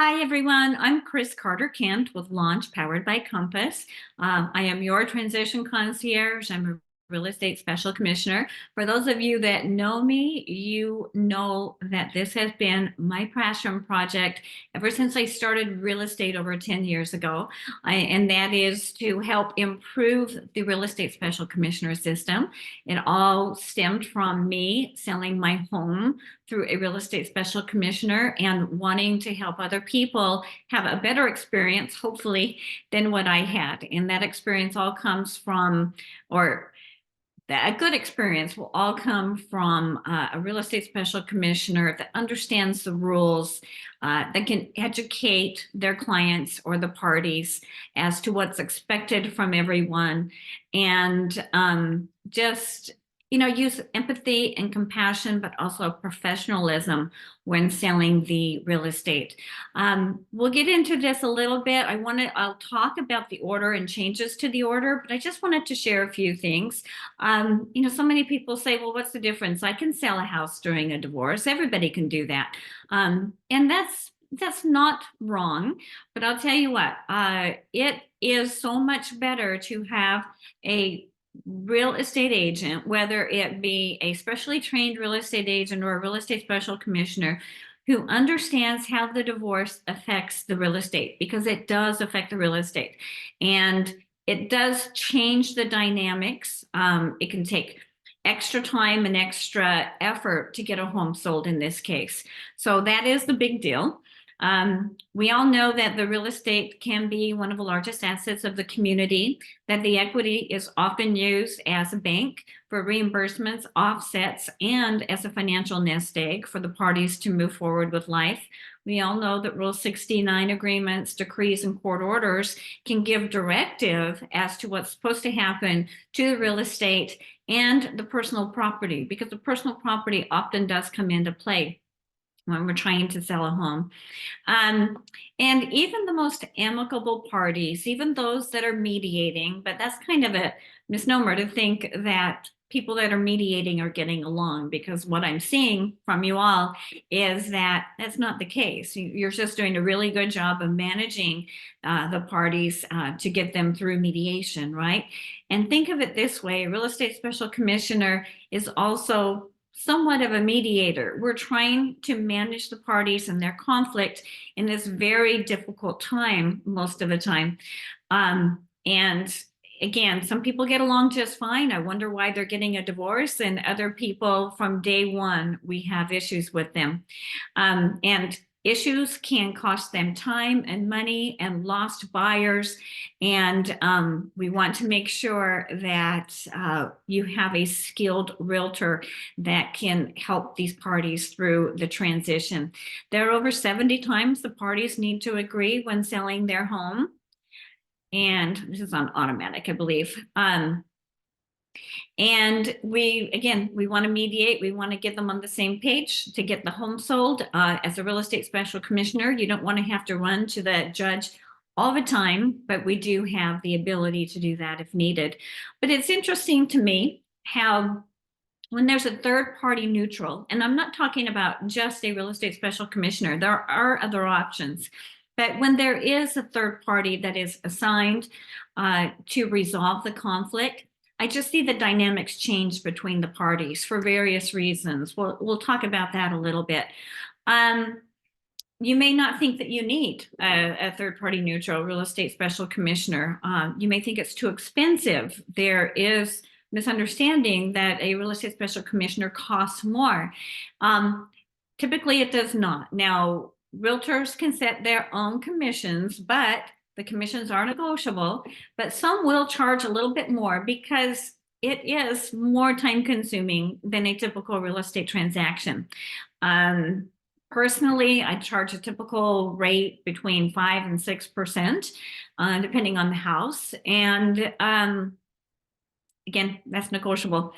Hi, everyone. I'm Chris Carter-Kent with Launch powered by Compass. I am your transition concierge. I'm a real estate special commissioner. For those of you that know me, you know that this has been my passion project ever since I started real estate over 10 years ago. And that is to help improve the real estate special commissioner system. It all stemmed from me selling my home through a real estate special commissioner and wanting to help other people have a better experience, hopefully, than what I had. And that experience all comes from, or a good experience will all come from a real estate special commissioner that understands the rules, that can educate their clients or the parties as to what's expected from everyone, and just use empathy and compassion, but also professionalism when selling the real estate. We'll get into this a little bit. I'll talk about the order and changes to the order, but I just wanted to share a few things. So many people say, well, what's the difference? I can sell a house during a divorce. Everybody can do that. And that's not wrong, but I'll tell you what, it is so much better to have a real estate agent, whether it be a specially trained real estate agent or a real estate special commissioner, who understands how the divorce affects the real estate, because it does affect the real estate. And it does change the dynamics. It can take extra time and extra effort to get a home sold in this case. So that is the big deal. We all know that the real estate can be one of the largest assets of the community, that the equity is often used as a bank for reimbursements, offsets, and as a financial nest egg for the parties to move forward with life. We all know that Rule 69 agreements, decrees, and court orders can give directive as to what's supposed to happen to the real estate and the personal property, because the personal property often does come into play when we're trying to sell a home. And even the most amicable parties, even those that are mediating, but that's kind of a misnomer to think that people that are mediating are getting along, because what I'm seeing from you all is that that's not the case. You're just doing a really good job of managing the parties to get them through mediation, right? And think of it this way, a real estate special commissioner is also somewhat of a mediator. We're trying to manage the parties and their conflict in this very difficult time, most of the time. And again, some people get along just fine. I wonder why they're getting a divorce, and other people from day one, we have issues with them. And issues can cost them time and money and lost buyers. And we want to make sure that you have a skilled realtor that can help these parties through the transition. There are over 70 times the parties need to agree when selling their home. And this is on automatic, I believe. And we want to mediate. We want to get them on the same page to get the home sold. As a real estate special commissioner, you don't want to have to run to the judge all the time, but we do have the ability to do that if needed. But it's interesting to me how when there's a third party neutral, and I'm not talking about just a real estate special commissioner, there are other options. But when there is a third party that is assigned to resolve the conflict, I just see the dynamics change between the parties for various reasons. We'll talk about that a little bit. You may not think that you need a third-party neutral real estate special commissioner. You may think it's too expensive. There is misunderstanding that a real estate special commissioner costs more. Typically, it does not. Now, realtors can set their own commissions, but the commissions are negotiable, but some will charge a little bit more because it is more time consuming than a typical real estate transaction. Personally, I charge a typical rate between 5 and 6%, depending on the house. And again, that's negotiable.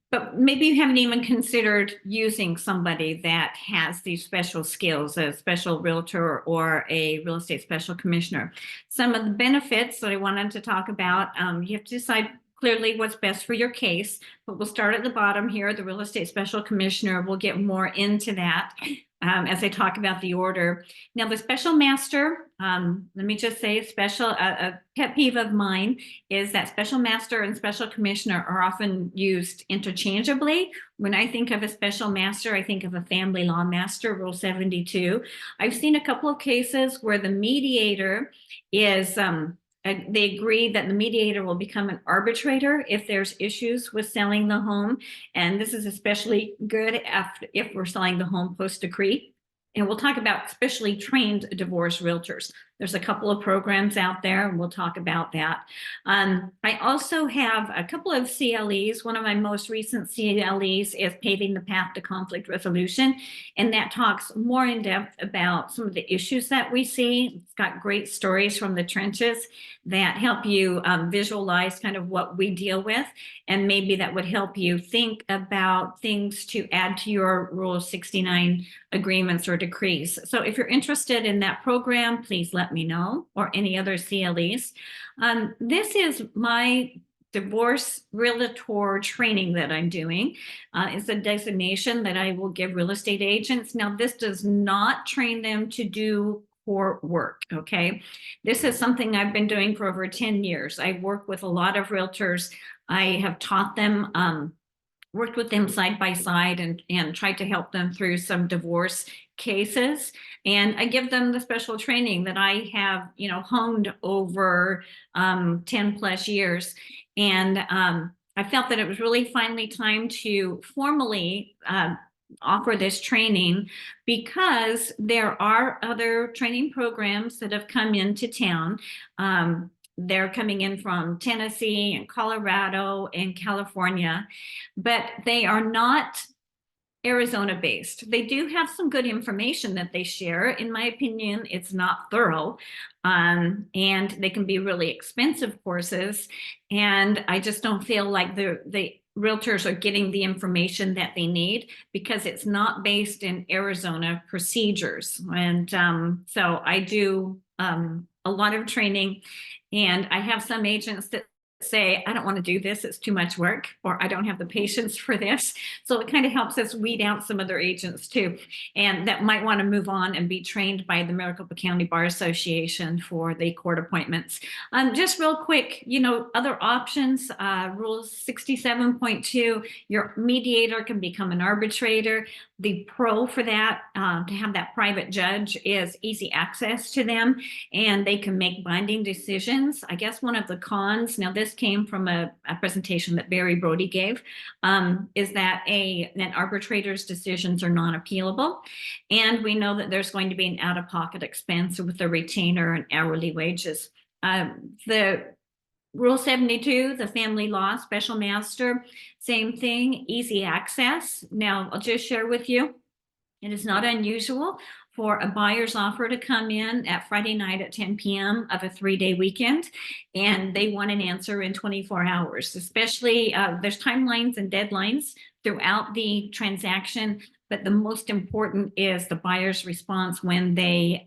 But maybe you haven't even considered using somebody that has these special skills, a special realtor or a real estate special commissioner. Some of the benefits that I wanted to talk about, you have to decide clearly what's best for your case, but we'll start at the bottom here. The real estate special commissioner will get more into that. as I talk about the order. Now, the special master, let me just say a pet peeve of mine is that special master and special commissioner are often used interchangeably. When I think of a special master, I think of a family law master, Rule 72. I've seen a couple of cases where the mediator is, they agree that the mediator will become an arbitrator if there's issues with selling the home. And this is especially good if we're selling the home post-decree. And we'll talk about specially trained divorce realtors. There's a couple of programs out there, and we'll talk about that. I also have a couple of CLEs. One of my most recent CLEs is Paving the Path to Conflict Resolution, and that talks more in depth about some of the issues that we see. It's got great stories from the trenches that help you visualize kind of what we deal with, and maybe that would help you think about things to add to your Rule 69 agreements or decrees. So if you're interested in that program, please let me know, or any other CLEs. This is my divorce realtor training that I'm doing. It's a designation that I will give real estate agents. Now, this does not train them to do court work, okay? This is something I've been doing for over 10 years. I work with a lot of realtors. I have taught them, worked with them side by side, and tried to help them through some divorce cases. And I give them the special training that I have, honed over 10 plus years. And I felt that it was really finally time to formally offer this training, because there are other training programs that have come into town. They're coming in from Tennessee and Colorado and California, but they are not Arizona based. They do have some good information that they share. In my opinion, it's not thorough, and they can be really expensive courses. And I just don't feel like the realtors are getting the information that they need, because it's not based in Arizona procedures. And so I do a lot of training, and I have some agents that say, I don't want to do this, it's too much work, or I don't have the patience for this. So it kind of helps us weed out some other agents too, and that might want to move on and be trained by the Maricopa County Bar Association for the court appointments. Just real quick, other options, Rule 67.2, your mediator can become an arbitrator. The pro for that, to have that private judge, is easy access to them, and they can make binding decisions. I guess one of the cons, now this came from a presentation that Barry Brody gave, is that an arbitrator's decisions are non-appealable. And we know that there's going to be an out-of-pocket expense with the retainer and hourly wages. The Rule 72, the family law special master, same thing, easy access. Now, I'll just share with you, it is not unusual for a buyer's offer to come in at Friday night at 10 p.m. of a 3-day weekend, and they want an answer in 24 hours. Especially, there's timelines and deadlines throughout the transaction, but the most important is the buyer's response when they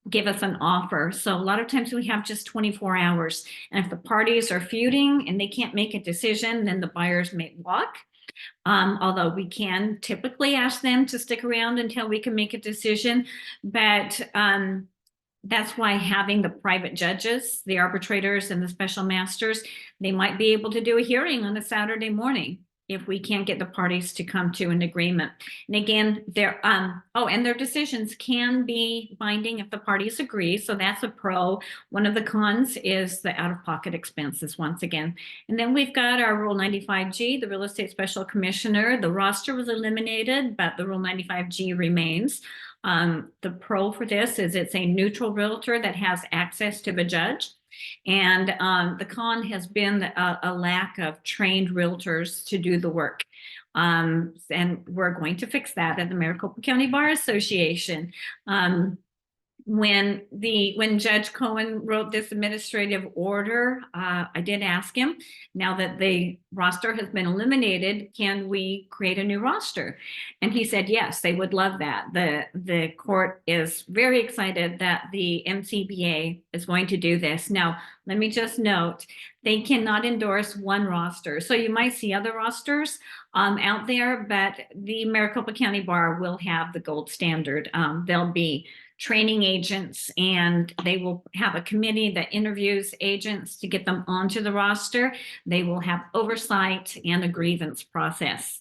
give us an offer. So a lot of times we have just 24 hours. And if the parties are feuding and they can't make a decision, then the buyers may walk. Although we can typically ask them to stick around until we can make a decision. But that's why having the private judges, the arbitrators and the special masters, they might be able to do a hearing on a Saturday morning if we can't get the parties to come to an agreement. And again, and their decisions can be binding if the parties agree. So that's a pro. One of the cons is the out-of-pocket expenses once again. And then we've got our Rule 95G, the Real Estate Special Commissioner. The roster was eliminated, but the Rule 95G remains. The pro for this is it's a neutral realtor that has access to the judge. And the con has been a lack of trained realtors to do the work. And we're going to fix that at the Maricopa County Bar Association. when Judge Cohen wrote this administrative order, I did ask him, now that the roster has been eliminated, can we create a new roster? And he said yes, they would love that. The court is very excited that the MCBA is going to do this. Now, let me just note, they cannot endorse one roster. So you might see other rosters out there, but the Maricopa County Bar will have the gold standard. They'll be training agents, and they will have a committee that interviews agents to get them onto the roster. They will have oversight and a grievance process.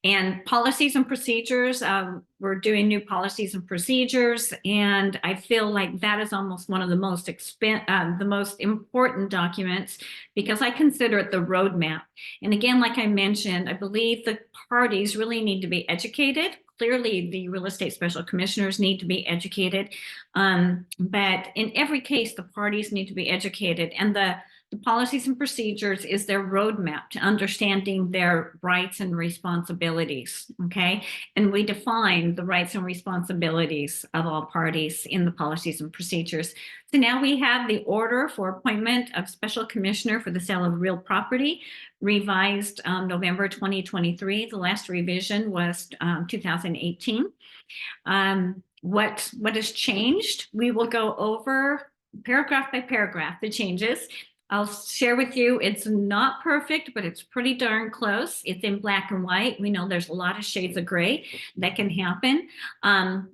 And policies and procedures, we're doing new policies and procedures, and I feel like that is almost one of the most important documents, because I consider it the roadmap. And again, like I mentioned, I believe the parties really need to be educated. Clearly, the real estate special commissioners need to be educated, but in every case, the parties need to be educated, and the policies and procedures is their roadmap to understanding their rights and responsibilities, okay? And we define the rights and responsibilities of all parties in the policies and procedures. So now we have the order for appointment of special commissioner for the sale of real property, revised November 2023. The last revision was 2018. What has changed? We will go over paragraph by paragraph the changes. I'll share with you, it's not perfect, but it's pretty darn close. It's in black and white. We know there's a lot of shades of gray that can happen.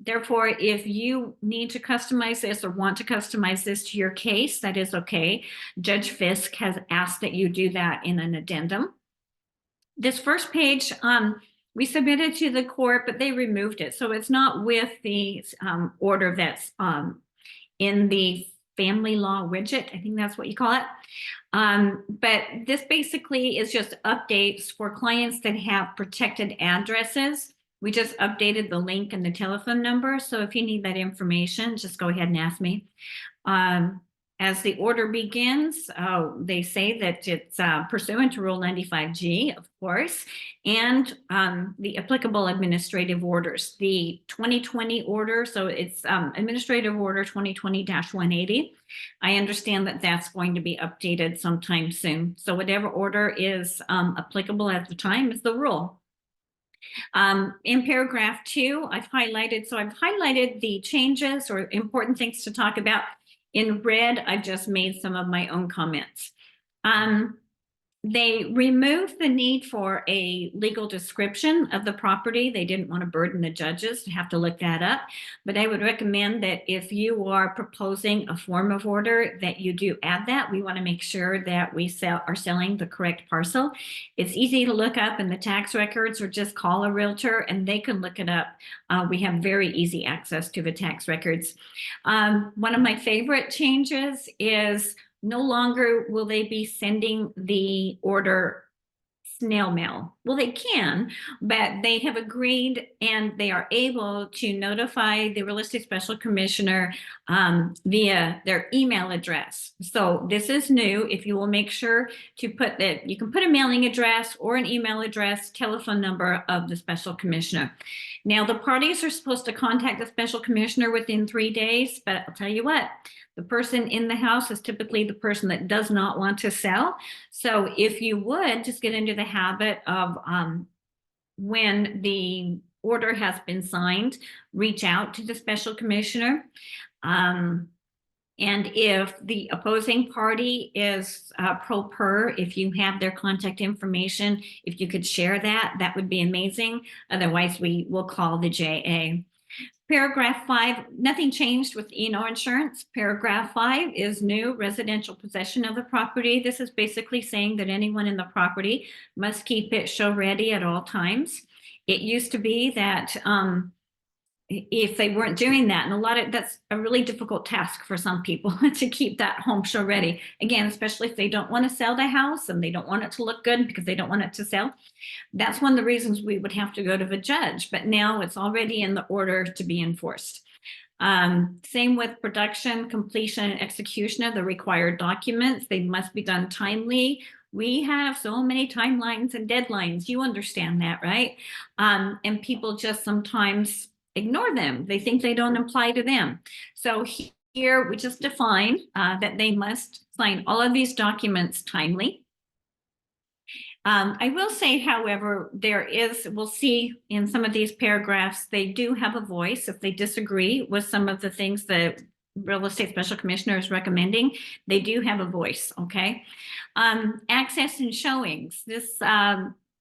Therefore, if you need to customize this or want to customize this to your case, that is okay. Judge Fisk has asked that you do that in an addendum. This first page, we submitted to the court, but they removed it. So it's not with the order that's in the family law widget. I think that's what you call it. But this basically is just updates for clients that have protected addresses. We just updated the link and the telephone number. So if you need that information, just go ahead and ask me. As the order begins, they say that it's pursuant to Rule 95G, of course, and the applicable administrative orders. The 2020 order, so it's Administrative Order 2020-180. I understand that that's going to be updated sometime soon. So whatever order is applicable at the time is the rule. In paragraph 2, I've highlighted the changes or important things to talk about. In red, I've just made some of my own comments. They removed the need for a legal description of the property. They didn't want to burden the judges to have to look that up. But I would recommend that if you are proposing a form of order, that you do add that. We want to make sure that we are selling the correct parcel. It's easy to look up in the tax records, or just call a realtor and they can look it up. We have very easy access to the tax records. One of my favorite changes is no longer will they be sending the order snail mail. Well, they can, but they have agreed and they are able to notify the real estate special commissioner via their email address. So this is new. If you will make sure to put that, you can put a mailing address or an email address, telephone number of the special commissioner. Now, the parties are supposed to contact the special commissioner within 3 days, but I'll tell you what, the person in the house is typically the person that does not want to sell. So if you would just get into the habit of when the order has been signed, reach out to the special commissioner. And if the opposing party is pro per, if you have their contact information, if you could share that, that would be amazing. Otherwise, we will call the JA. Paragraph 5, nothing changed with E&O insurance. Paragraph 5 is new, residential possession of the property. This is basically saying that anyone in the property must keep it show ready at all times. It used to be that if they weren't doing that, and that's a really difficult task for some people to keep that home show ready. Again, especially if they don't want to sell the house and they don't want it to look good because they don't want it to sell. That's one of the reasons we would have to go to the judge, but now it's already in the order to be enforced. Same with production, completion, and execution of the required documents. They must be done timely. We have so many timelines and deadlines. You understand that, right? And people just sometimes ignore them. They think they don't apply to them. So here we just define that they must sign all of these documents timely. I will say, however, we'll see in some of these paragraphs, they do have a voice. If they disagree with some of the things that real estate special commissioner is recommending, they do have a voice, okay? Access and showings. This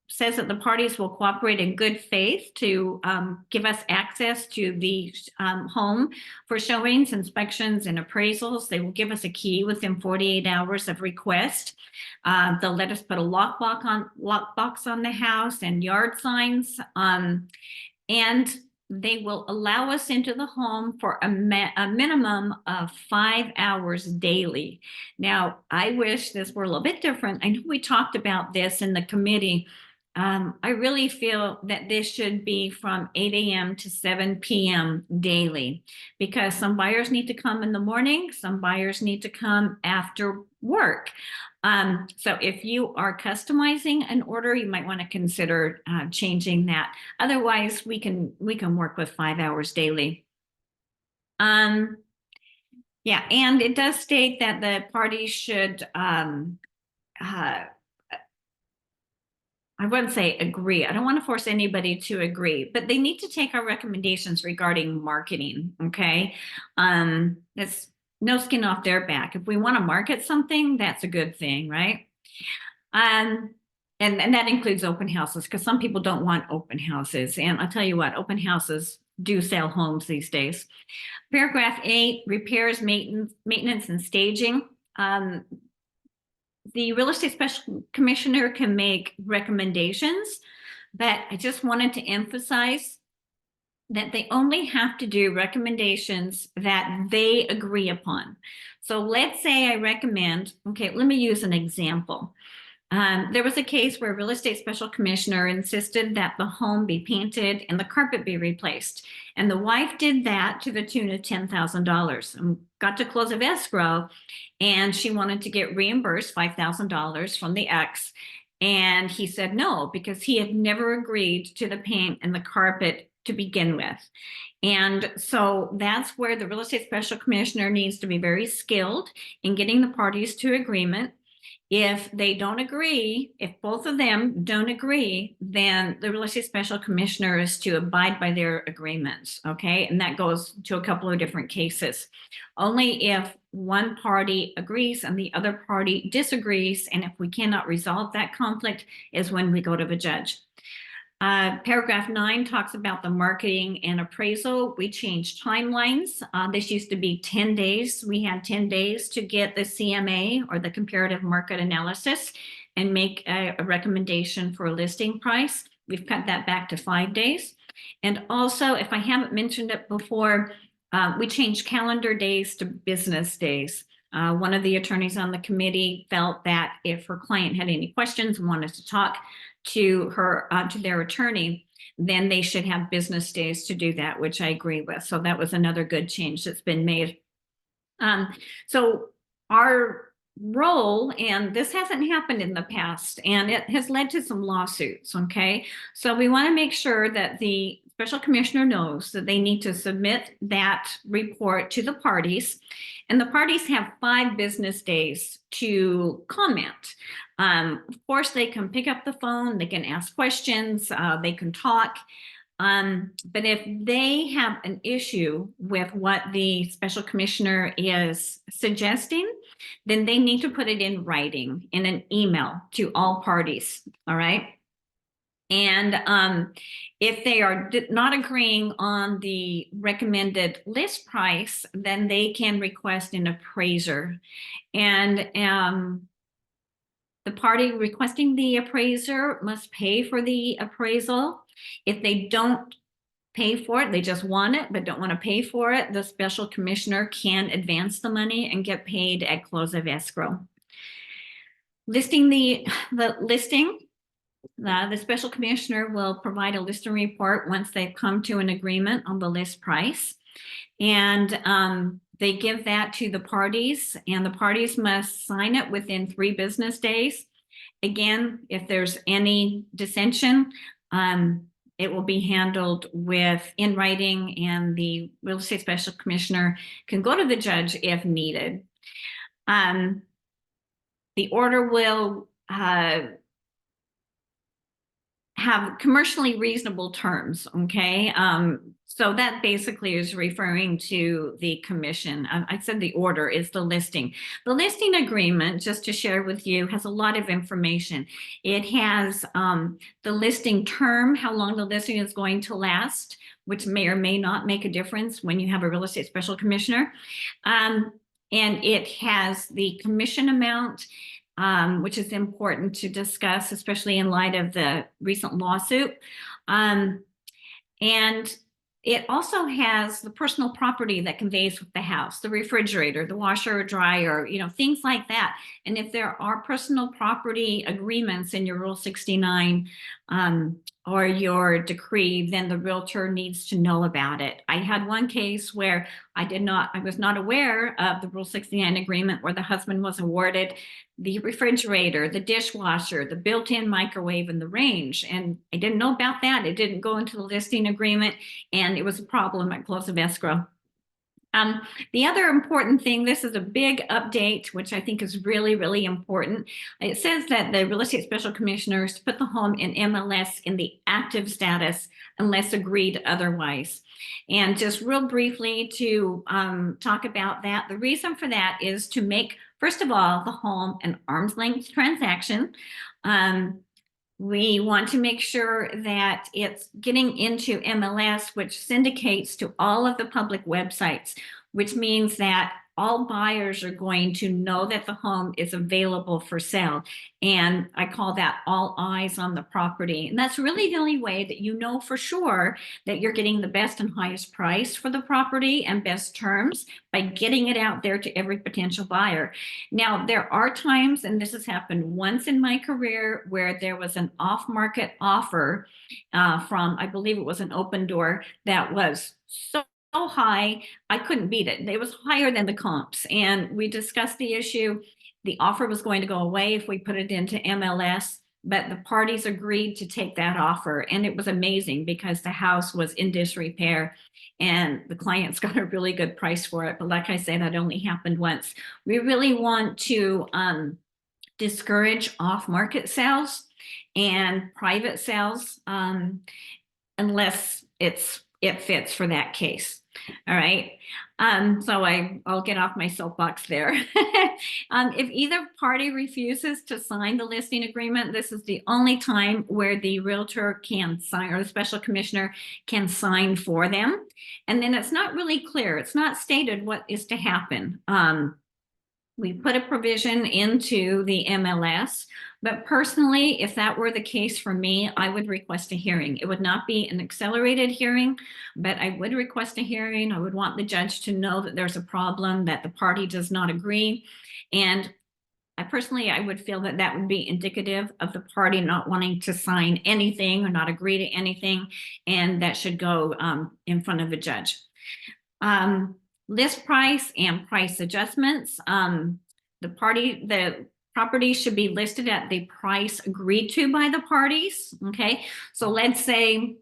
says that the parties will cooperate in good faith to give us access to the home for showings, inspections, and appraisals. They will give us a key within 48 hours of request. They'll let us put a lockbox on the house and yard signs, and they will allow us into the home for a minimum of 5 hours daily. Now, I wish this were a little bit different. I know we talked about this in the committee. I really feel that this should be from 8 a.m. to 7 p.m. daily, because some buyers need to come in the morning, some buyers need to come after work. So if you are customizing an order, you might want to consider changing that. Otherwise, we can work with 5 hours daily. Yeah, and it does state that the parties should I wouldn't say agree. I don't want to force anybody to agree, but they need to take our recommendations regarding marketing, okay? It's no skin off their back. If we want to market something, that's a good thing, right? And that includes open houses, because some people don't want open houses. And I'll tell you what, open houses do sell homes these days. Paragraph 8, repairs, maintenance, and staging. The real estate special commissioner can make recommendations, but I just wanted to emphasize that they only have to do recommendations that they agree upon. So let's say I recommend, okay, let me use an example. There was a case where a real estate special commissioner insisted that the home be painted and the carpet be replaced. And the wife did that to the tune of $10,000 and got to close of escrow. And she wanted to get reimbursed $5,000 from the ex. And he said no, because he had never agreed to the paint and the carpet to begin with. And so that's where the real estate special commissioner needs to be very skilled in getting the parties to agreement. If they don't agree, if both of them don't agree, then the real estate special commissioner is to abide by their agreements, okay? And that goes to a couple of different cases. Only if one party agrees and the other party disagrees, and if we cannot resolve that conflict, is when we go to the judge. Paragraph 9 talks about the marketing and appraisal. We changed timelines. This used to be 10 days. We had 10 days to get the CMA, or the comparative market analysis, and make a recommendation for a listing price. We've cut that back to 5 days. And also, if I haven't mentioned it before, we changed calendar days to business days. One of the attorneys on the committee felt that if her client had any questions and wanted to talk to their attorney, then they should have business days to do that, which I agree with. So that was another good change that's been made. So our role, and this hasn't happened in the past, and it has led to some lawsuits, okay? So we want to make sure that the special commissioner knows that they need to submit that report to the parties, and the parties have 5 business days to comment. Of course, they can pick up the phone, they can ask questions, they can talk. But if they have an issue with what the special commissioner is suggesting, then they need to put it in writing in an email to all parties, all right? And if they are not agreeing on the recommended list price, then they can request an appraiser. And the party requesting the appraiser must pay for the appraisal. If they don't pay for it, they just want it, but don't want to pay for it, the special commissioner can advance the money and get paid at close of escrow. Listing the listing, the special commissioner will provide a listing report once they've come to an agreement on the list price. And they give that to the parties, and the parties must sign it within 3 business days. Again, if there's any dissension, it will be handled in writing, and the real estate special commissioner can go to the judge if needed. The order will have commercially reasonable terms, okay? So that basically is referring to the commission. I said the order is the listing. The listing agreement, just to share with you, has a lot of information. It has the listing term, how long the listing is going to last, which may or may not make a difference when you have a real estate special commissioner. And it has the commission amount, which is important to discuss, especially in light of the recent lawsuit. And it also has the personal property that conveys with the house, the refrigerator, the washer or dryer, things like that. And if there are personal property agreements in your Rule 69 or your decree, then the realtor needs to know about it. I had one case where I was not aware of the Rule 69 agreement, where the husband was awarded the refrigerator, the dishwasher, the built-in microwave, and the range. And I didn't know about that. It didn't go into the listing agreement, and it was a problem at close of escrow. The other important thing, this is a big update, which I think is really, really important. It says that the real estate special commissioner is to put the home in MLS in the active status unless agreed otherwise. And just real briefly to talk about that, the reason for that is to make, first of all, the home an arm's length transaction. We want to make sure that it's getting into MLS, which syndicates to all of the public websites, which means that all buyers are going to know that the home is available for sale. And I call that all eyes on the property. And that's really the only way that you know for sure that you're getting the best and highest price for the property and best terms, by getting it out there to every potential buyer. Now, there are times, and this has happened once in my career, where there was an off-market offer from, I believe it was an Opendoor, that was so high, I couldn't beat it. It was higher than the comps. And we discussed the issue. The offer was going to go away if we put it into MLS, but the parties agreed to take that offer. And it was amazing because the house was in disrepair and the clients got a really good price for it. But like I said, that only happened once. We really want to discourage off-market sales and private sales unless it fits for that case. All right. So I'll get off my soapbox there. If either party refuses to sign the listing agreement, this is the only time where the realtor can sign, or the special commissioner can sign for them. And then it's not really clear. It's not stated what is to happen. We put a provision into the MLS, but personally, if that were the case for me, I would request a hearing. It would not be an accelerated hearing, but I would request a hearing. I would want the judge to know that there's a problem, that the party does not agree. And I would feel that that would be indicative of the party not wanting to sign anything or not agree to anything, and that should go in front of a judge. List price and price adjustments. The property should be listed at the price agreed to by the parties. Okay, so let's say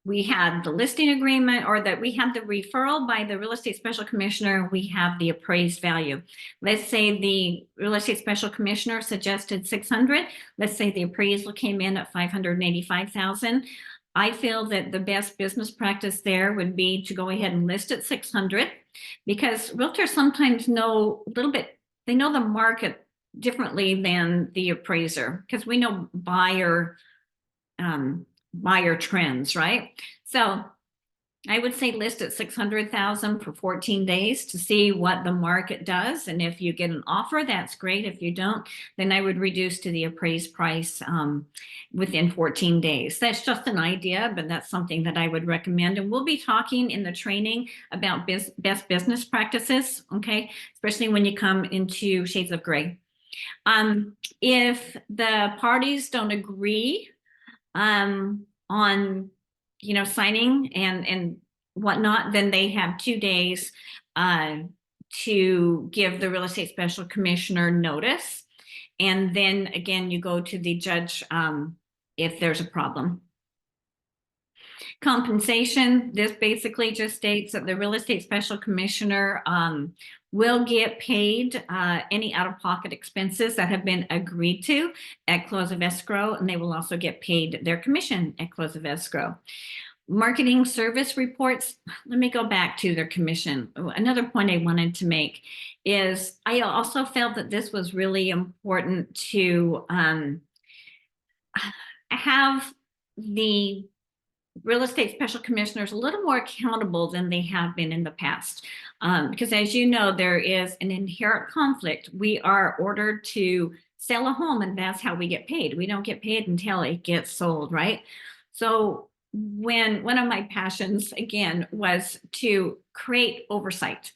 we had the listing agreement, or that we have the referral by the real estate special commissioner, we have the appraised value. Let's say the real estate special commissioner suggested 600. Let's say the appraisal came in at 585,000. I feel that the best business practice there would be to go ahead and list at 600, because realtors sometimes know a little bit, they know the market differently than the appraiser, because we know buyer trends, right? So I would say list at 600,000 for 14 days to see what the market does. And if you get an offer, that's great. If you don't, then I would reduce to the appraised price within 14 days. That's just an idea, but that's something that I would recommend. And we'll be talking in the training about best business practices, okay? Especially when you come into shades of gray. If the parties don't agree on signing and whatnot, then they have 2 days to give the real estate special commissioner notice. And then again, you go to the judge if there's a problem. Compensation, this basically just states that the real estate special commissioner will get paid any out-of-pocket expenses that have been agreed to at close of escrow, and they will also get paid their commission at close of escrow. Marketing service reports, let me go back to their commission. Another point I wanted to make is I also felt that this was really important to have the real estate special commissioners a little more accountable than they have been in the past. Because as you know, there is an inherent conflict. We are ordered to sell a home and that's how we get paid. We don't get paid until it gets sold, right? So when one of my passions, again, was to create oversight,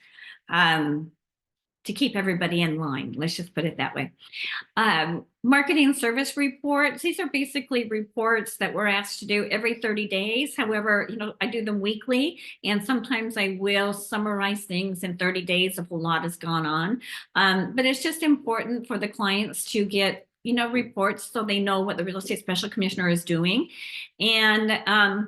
to keep everybody in line. Let's just put it that way. Marketing service reports, these are basically reports that we're asked to do every 30 days. However, I do them weekly, and sometimes I will summarize things in 30 days if a lot has gone on. But it's just important for the clients to get reports so they know what the real estate special commissioner is doing. And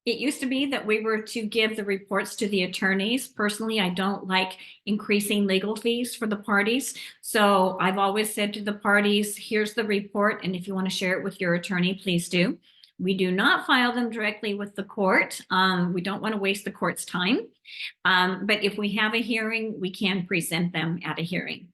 it used to be that we were to give the reports to the attorneys. Personally, I don't like increasing legal fees for the parties. So I've always said to the parties, here's the report, and if you want to share it with your attorney, please do. We do not file them directly with the court. We don't want to waste the court's time. But if we have a hearing, we can present them at a hearing.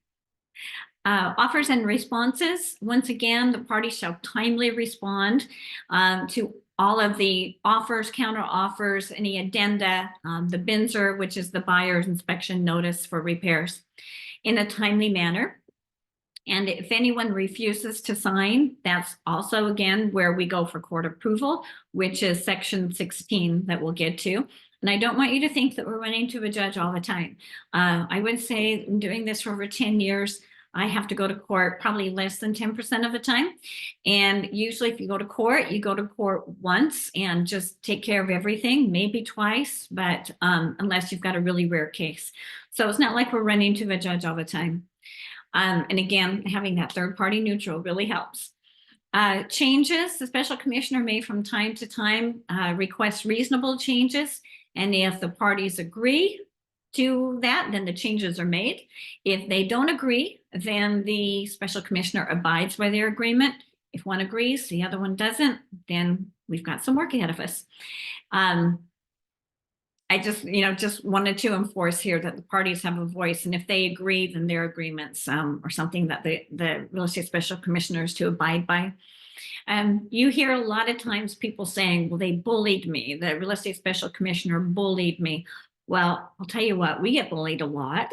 Offers and responses. Once again, the parties shall timely respond to all of the offers, counter offers, any addenda, the BINSR, which is the buyer's inspection notice for repairs, in a timely manner. And if anyone refuses to sign, that's also, again, where we go for court approval, which is section 16 that we'll get to. And I don't want you to think that we're running to a judge all the time. I would say I'm doing this for over 10 years. I have to go to court probably less than 10% of the time. And usually if you go to court once and just take care of everything, maybe twice, but unless you've got a really rare case. So it's not like we're running to the judge all the time. And again, having that third party neutral really helps. Changes, the special commissioner may from time to time request reasonable changes. And if the parties agree to that, then the changes are made. If they don't agree, then the special commissioner abides by their agreement. If one agrees, the other one doesn't, then we've got some work ahead of us. I just wanted to enforce here that the parties have a voice, and if they agree, then their agreements are something that the real estate special commissioner is to abide by. You hear a lot of times people saying, well, they bullied me. The real estate special commissioner bullied me. Well, I'll tell you what, we get bullied a lot,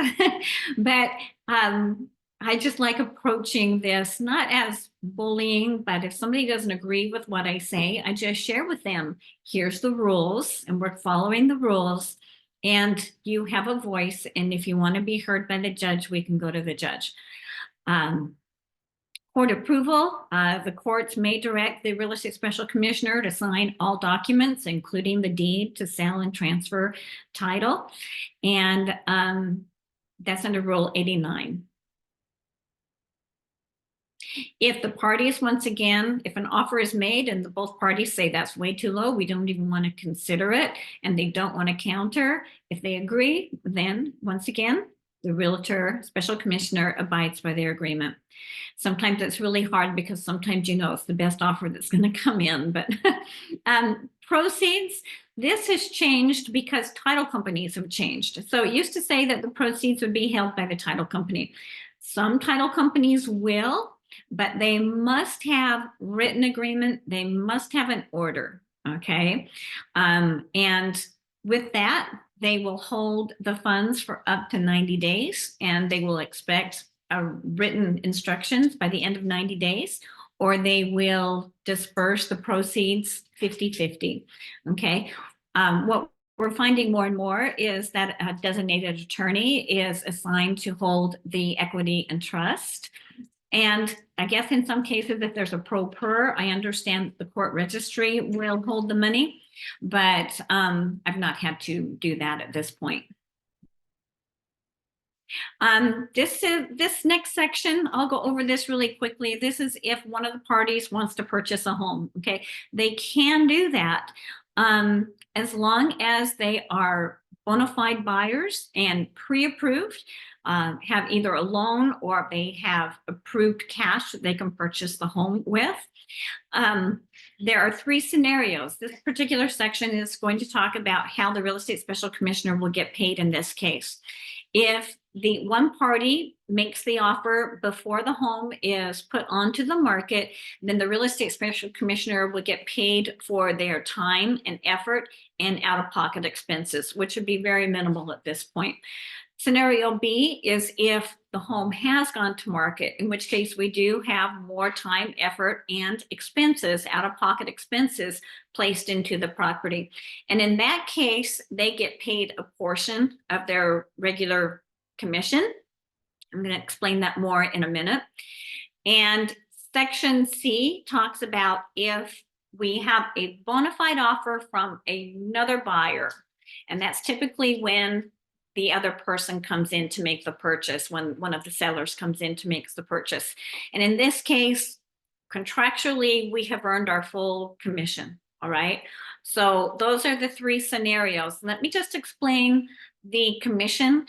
but I just like approaching this not as bullying, but if somebody doesn't agree with what I say, I just share with them, here's the rules, and we're following the rules, and you have a voice, and if you want to be heard by the judge, we can go to the judge. Court approval, the courts may direct the real estate special commissioner to sign all documents, including the deed to sell and transfer title. And that's under Rule 89. If the parties, once again, if an offer is made and both parties say that's way too low, we don't even want to consider it, and they don't want to counter, if they agree, then once again, the realtor special commissioner abides by their agreement. Sometimes it's really hard because sometimes it's the best offer that's going to come in. But proceeds, this has changed because title companies have changed. So it used to say that the proceeds would be held by the title company. Some title companies will, but they must have written agreement. They must have an order, okay? And with that, they will hold the funds for up to 90 days, and they will expect written instructions by the end of 90 days, or they will disperse the proceeds 50-50, okay? What we're finding more and more is that a designated attorney is assigned to hold the equity and trust. And I guess in some cases, if there's a pro per, I understand the court registry will hold the money, but I've not had to do that at this point. This next section, I'll go over this really quickly. This is if one of the parties wants to purchase a home, okay? They can do that. As long as they are bona fide buyers and pre-approved, have either a loan or they have approved cash that they can purchase the home with. There are three scenarios. This particular section is going to talk about how the real estate special commissioner will get paid in this case. If the one party makes the offer before the home is put onto the market, then the real estate special commissioner will get paid for their time and effort and out-of-pocket expenses, which would be very minimal at this point. Scenario B is if the home has gone to market, in which case we do have more time, effort, and expenses, out-of-pocket expenses placed into the property. And in that case, they get paid a portion of their regular commission. I'm going to explain that more in a minute. And Section C talks about if we have a bona fide offer from another buyer, and that's typically when the other person comes in to make the purchase, when one of the sellers comes in to make the purchase. And in this case, contractually, we have earned our full commission, all right? So those are the three scenarios. Let me just explain the commission.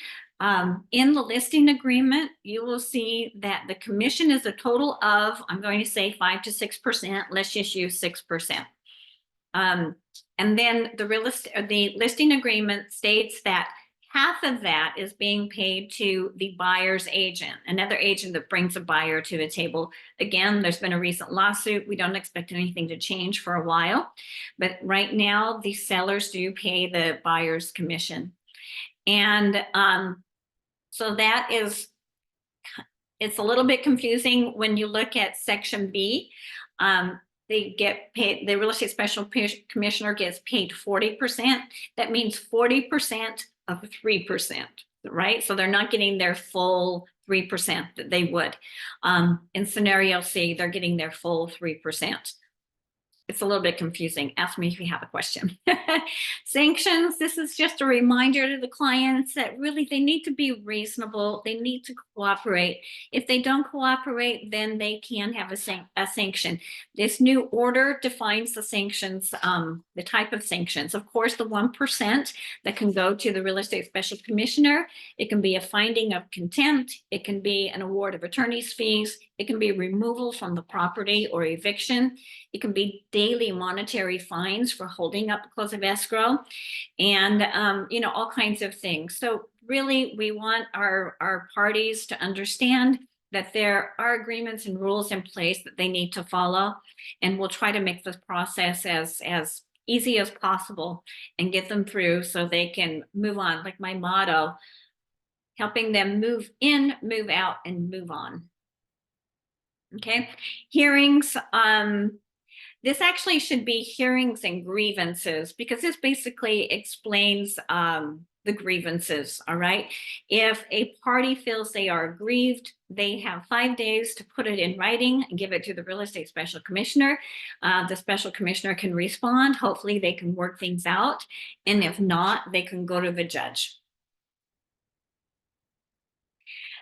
In the listing agreement, you will see that the commission is a total of, I'm going to say 5 to 6%, let's just use 6%. And then the listing agreement states that half of that is being paid to the buyer's agent, another agent that brings a buyer to the table. Again, there's been a recent lawsuit. We don't expect anything to change for a while, but right now the sellers do pay the buyer's commission. And so that is, it's a little bit confusing when you look at Section B. They get paid, the real estate special commissioner gets paid 40%. That means 40% of 3%, right? So they're not getting their full 3% that they would. In scenario C, they're getting their full 3%. It's a little bit confusing. Ask me if you have a question. Sanctions, this is just a reminder to the clients that really they need to be reasonable. They need to cooperate. If they don't cooperate, then they can have a sanction. This new order defines the sanctions, the type of sanctions. Of course, the 1% that can go to the real estate special commissioner. It can be a finding of contempt. It can be an award of attorney's fees. It can be removal from the property or eviction. It can be daily monetary fines for holding up the close of escrow, and all kinds of things. So really, we want our parties to understand that there are agreements and rules in place that they need to follow, and we'll try to make this process as easy as possible and get them through so they can move on. Like my motto, helping them move in, move out, and move on. Okay, hearings. This actually should be hearings and grievances, because this basically explains the grievances, all right? If a party feels they are aggrieved, they have 5 days to put it in writing and give it to the real estate special commissioner. The special commissioner can respond. Hopefully they can work things out. And if not, they can go to the judge.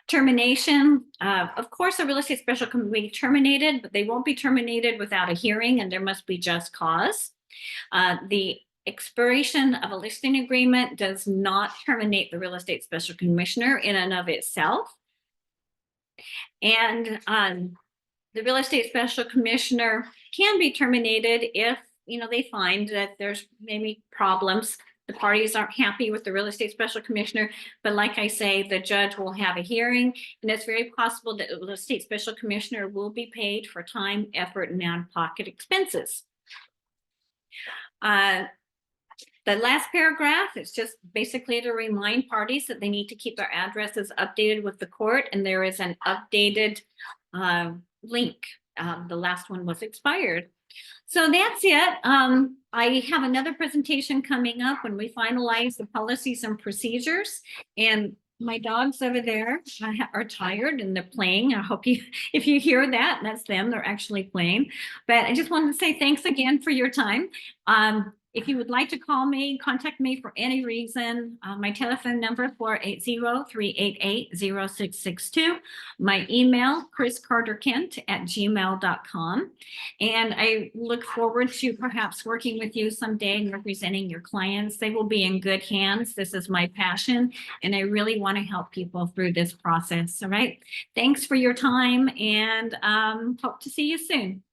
Termination, of course, a real estate special can be terminated, but they won't be terminated without a hearing, and there must be just cause. The expiration of a listing agreement does not terminate the real estate special commissioner in and of itself. And the real estate special commissioner can be terminated if they find that there's maybe problems. The parties aren't happy with the real estate special commissioner, but like I say, the judge will have a hearing, and it's very possible that the real estate special commissioner will be paid for time, effort, and out-of-pocket expenses. The last paragraph is just basically to remind parties that they need to keep their addresses updated with the court, and there is an updated link. The last one was expired. So that's it. I have another presentation coming up when we finalize the policies and procedures. And my dogs over there are tired and they're playing. I hope if you hear that, that's them. They're actually playing. But I just wanted to say thanks again for your time. If you would like to call me, contact me for any reason. My telephone number 480-388-0662. My email, chriscarterkent@gmail.com. And I look forward to perhaps working with you someday and representing your clients. They will be in good hands. This is my passion, and I really want to help people through this process. All right. Thanks for your time, and hope to see you soon.